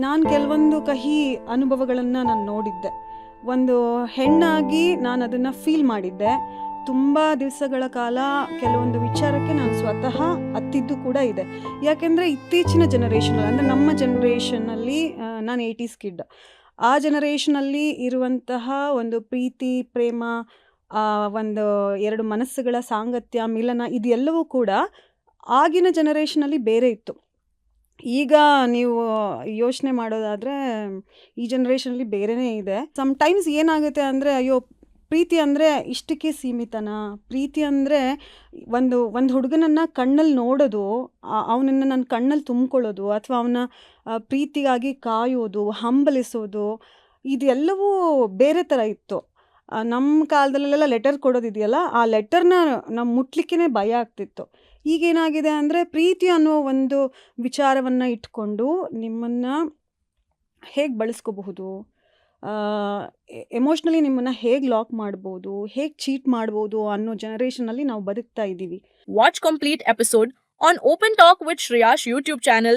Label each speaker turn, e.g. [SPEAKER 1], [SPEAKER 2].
[SPEAKER 1] ನಾನು ಕೆಲವೊಂದು ಕಹಿ ಅನುಭವಗಳನ್ನು ನಾನು ನೋಡಿದ್ದೆ. ಒಂದು ಹೆಣ್ಣಾಗಿ ನಾನು ಅದನ್ನು ಫೀಲ್ ಮಾಡಿದ್ದೆ. ತುಂಬ ದಿವಸಗಳ ಕಾಲ ಕೆಲವೊಂದು ವಿಚಾರಕ್ಕೆ ನಾನು ಸ್ವತಃ ಅತ್ತಿದ್ದು ಕೂಡ ಇದೆ. ಯಾಕೆಂದರೆ ಇತ್ತೀಚಿನ ಜನರೇಷನಲ್ಲಿ, ಅಂದರೆ ನಮ್ಮ ಜನರೇಷನ್ನಲ್ಲಿ, ನಾನು 80s ಕಿಡ್. ಆ ಜನರೇಷನಲ್ಲಿ ಇರುವಂತಹ ಒಂದು ಪ್ರೀತಿ, ಪ್ರೇಮ, ಒಂದು ಎರಡು ಮನಸ್ಸುಗಳ ಸಾಂಗತ್ಯ, ಮಿಲನ, ಇದೆಲ್ಲವೂ ಕೂಡ ಆಗಿನ ಜನರೇಷನಲ್ಲಿ ಬೇರೆ ಇತ್ತು. ಈಗ ನೀವು ಯೋಚನೆ ಮಾಡೋದಾದರೆ ಈ ಜನ್ರೇಷನಲ್ಲಿ ಬೇರೆಯೇ ಇದೆ. ಸಮ್ಟೈಮ್ಸ್ ಏನಾಗುತ್ತೆ ಅಂದರೆ, ಅಯ್ಯೋ ಪ್ರೀತಿ ಅಂದರೆ ಇಷ್ಟಕ್ಕೆ ಸೀಮಿತನಾ? ಪ್ರೀತಿ ಅಂದರೆ ಒಂದು ಒಂದು ಹುಡುಗನನ್ನು ಕಣ್ಣಲ್ಲಿ ನೋಡೋದು, ಅವನನ್ನು ನನ್ನ ಕಣ್ಣಲ್ಲಿ ತುಂಬ್ಕೊಳ್ಳೋದು, ಅಥವಾ ಅವನ ಪ್ರೀತಿಗಾಗಿ ಕಾಯೋದು, ಹಂಬಲಿಸೋದು, ಇದೆಲ್ಲವೂ ಬೇರೆ ಥರ ಇತ್ತು. ನಮ್ಮ ಕಾಲದಲ್ಲೆಲ್ಲ ಲೆಟರ್ ಕೊಡೋದಿದೆಯಲ್ಲ, ಆ ಲೆಟರ್ನ ನಾವು ಮುಟ್ಲಿಕ್ಕೇ ಭಯ ಆಗ್ತಿತ್ತು. ಈಗೇನಾಗಿದೆ ಅಂದರೆ, ಪ್ರೀತಿ ಅನ್ನೋ ಒಂದು ವಿಚಾರವನ್ನು ಇಟ್ಕೊಂಡು ನಿಮ್ಮನ್ನು ಹೇಗೆ ಬಳಸ್ಕೋಬಹುದು, ಎಮೋಷ್ನಲಿ ನಿಮ್ಮನ್ನು ಹೇಗೆ ಲಾಕ್ ಮಾಡ್ಬೋದು, ಹೇಗೆ ಚೀಟ್ ಮಾಡ್ಬೋದು ಅನ್ನೋ ಜನರೇಷನಲ್ಲಿ ನಾವು ಬದುಕ್ತಾ ಇದ್ದೀವಿ.
[SPEAKER 2] Watch complete episode on Open Talk with Shreya's YouTube channel